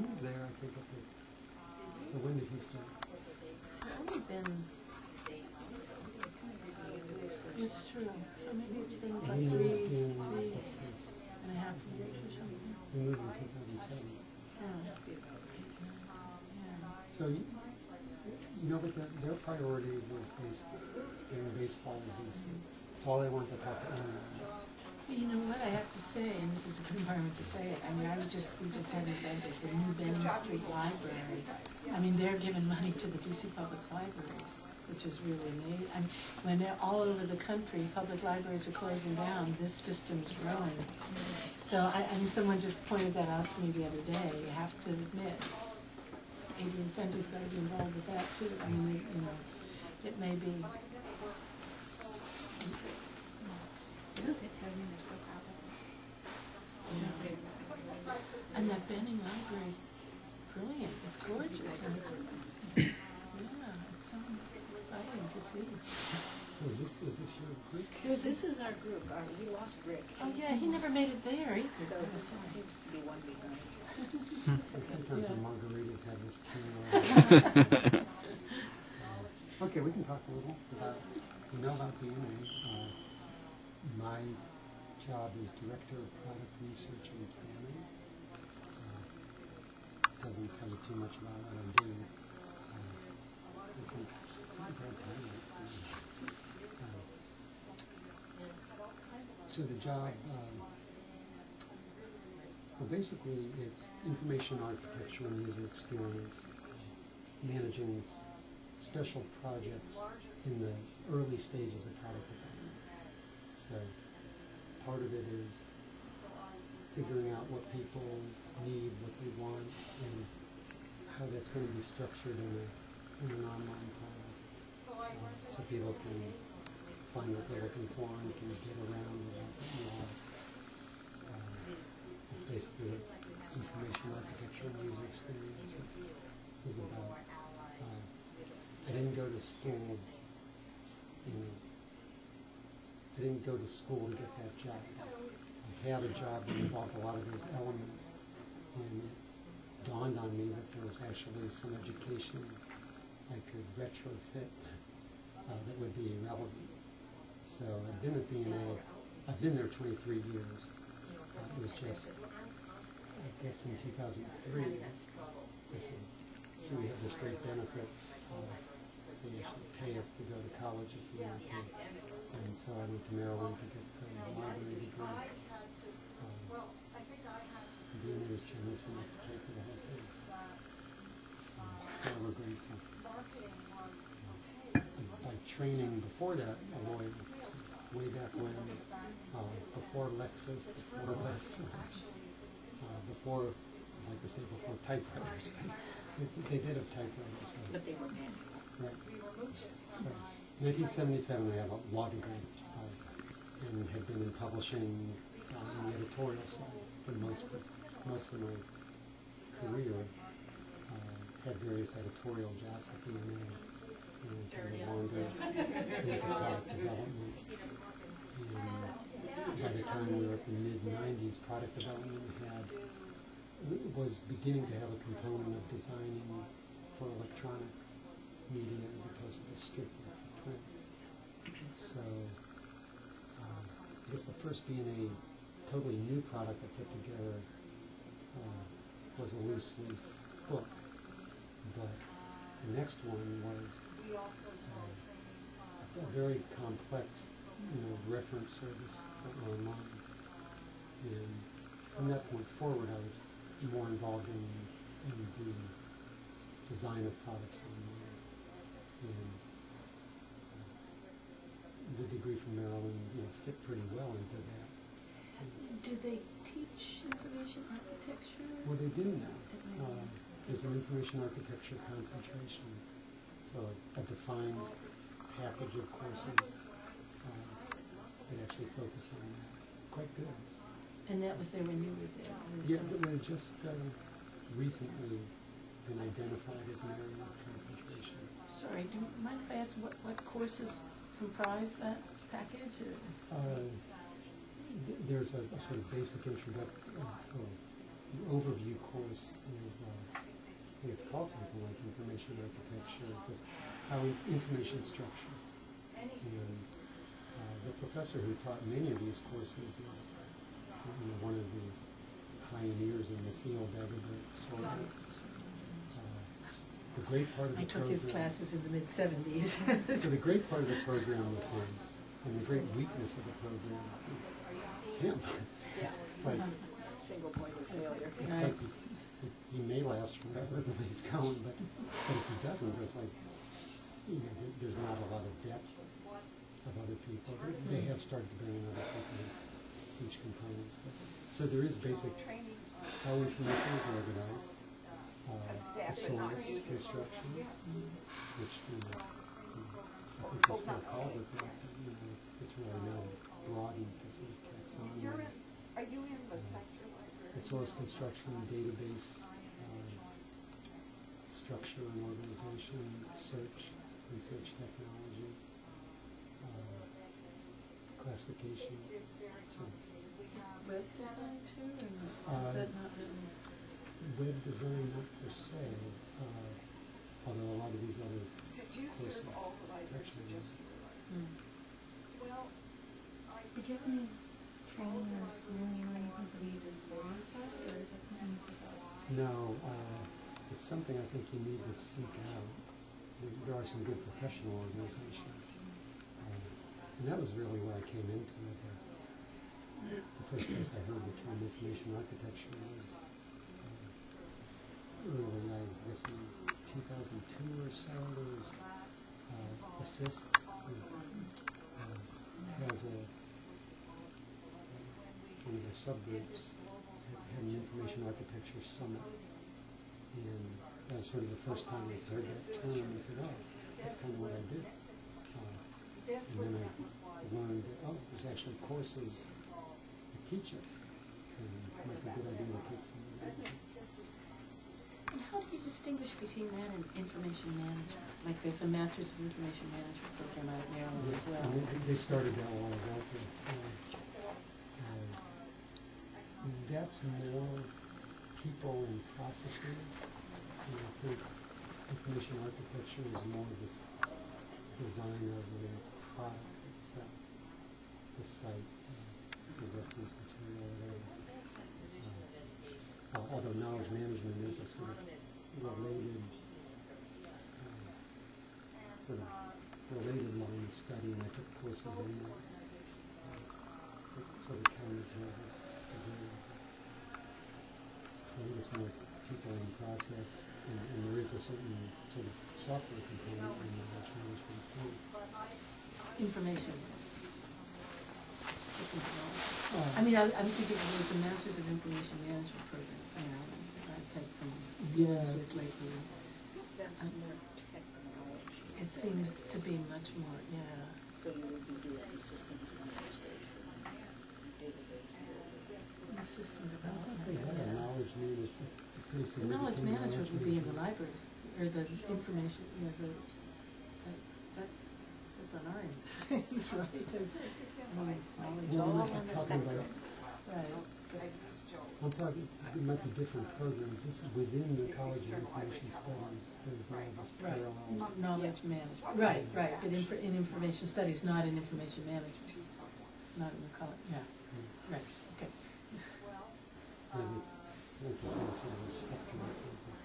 was there, I think, so when did he start? It's only been, it's true, so maybe it's been like He three moved in, and a half years or something. He moved in 2007. Yeah. So, you know what their priority was baseball. Baseball in DC. That's all they wanted to talk to anyone about. Well, you know what I have to say, and this is a good environment to say it. I mean, we just had invented the new Benning Street Library. I mean, they're giving money to the DC public libraries, which is really amazing. I mean, when they're all over the country, public libraries are closing down, this system's growing. So, I mean, someone just pointed that out to me the other day. You have to admit, Adrian Fenty's got to be involved with that too. I mean, you know, it may be. Isn't it too? I mean, they're so proud of it. Yeah. And that Benning Library is brilliant. It's gorgeous. And it's, yeah, it's so exciting to see. So is this your group? This is our group. We lost Rick. Oh yeah, he never made it there either. So this seems to be one behind. So sometimes the margaritas have this camera. Okay, we can talk a little about, you know about DNA. My job is Director of Product Research and Planning. Doesn't tell you too much about what I'm doing. So the job, well, basically it's information architecture and user experience, managing special projects in the early stages of product development. So part of it is figuring out what people need, what they want, and how that's going to be structured in an online product. So people can find what they're looking for and can get around without getting lost. It's basically what information architecture and user experience is about. I didn't go to school, I didn't go to school to get that job. I had a job that involved a lot of those elements, and it dawned on me that there was actually some education I could retrofit that would be relevant. So I've been at DNA, I've been there 23 years. It was just, I guess in 2003, we have this great benefit. They actually pay us to go to college if we want to. And so I went to Maryland to get the library degree. DNA was generous enough to pay for the whole thing. So we're grateful. By training before that, a lawyer, way back when, before Lexis, before Wes, before, I'd like to say before typewriters. They did have typewriters. But they were manual. Right. So, 1977, I have a law degree and have been in publishing on the editorial side for most of my career. Had various editorial jobs at DNA, kind of longer into product development. And by the time we were at the mid-90s, product development was beginning to have a component of designing for electronic media as opposed to strictly for print. So I guess the first DNA totally new product I put together was a loose leaf book. But the next one was a very complex, reference service for online. And from that point forward, I was more involved in the design of products online. And the degree from Maryland, fit pretty well into that. Do they teach information architecture? Well, they do now. There's an information architecture concentration. So a defined package of courses that actually focus on that. Quite good. And that was there when you were there? Yeah, but they've just recently been identified as an area of concentration. Sorry, do you mind if I ask what courses comprise that package? Or? There's a sort of basic introduction, the overview course is, I think it's called something like information architecture, just how information structure. And the professor who taught many of these courses is one of the pioneers in the field, Edward Sorel. The great part of the I took his classes in the mid-'70s. So the great part of the program was him, and the great weakness of the program is him. It's like single point of failure. it's Right. like he may last forever the way he's going, but if he doesn't, it's like there's not a lot of depth of other people. They have started to bring in other people who teach components, so there is basic how information is organized. The source construction, which I think he still calls it that, but it's really now broadened to sort of taxonomy. Are you in the sector library? The source construction, database, structure and organization, search and search technology, classification. So, Web design too, or Uh, is that not really? web design, not per se, although a lot of these other Did you courses serve all the libraries or actually just? Mm. Well, Did you have any training or schooling or anything for the user experience side, or is that something you pick up? No, it's something I think you need to seek out. There are some good professional organizations, and that was really where I came into it. The first place I heard the term information architecture was early, I guess in 2002 or so. There was Assist, who has one of their subgroups had an information architecture summit, and that was sort of the first time I heard that term and said, oh, that's kind of what I do. And then I learned that, oh, there's actually courses that teach it, and it might be a good idea to take some of those. And how do you distinguish between that and information management? Like there's a Masters of Information Management program out at Maryland as Yes, well. and they started that while I was out there. That's more people and processes. I think information architecture is more of this design of the product itself, the site, the reference material, whatever. Although knowledge management is a sort of related line of study, and I took courses in that. It sort of kind of has to do with it. I think it's more people and process, and there is a certain sort of software component in knowledge management too. Information. I mean, I'm thinking there's a Masters of Information Management program. I've had some dealings with lately. that's more technology. It seems to be much more, yeah. So you would be doing systems administration, database building. And system I don't think development. they had a knowledge management, a pretty The significant knowledge management would be in the management. libraries, or the information, that's on our end of things, right? Knowledge, Well, all I'm on the talking spectrum. about, Right. I'm talking, it might be different programs. This is within the College of Information Studies. There's now this Right. parallel. Knowledge management, right, but in information studies, not in information management, not in the college, yeah, right, okay. Maybe it's like you say, sort of a spectrum or something.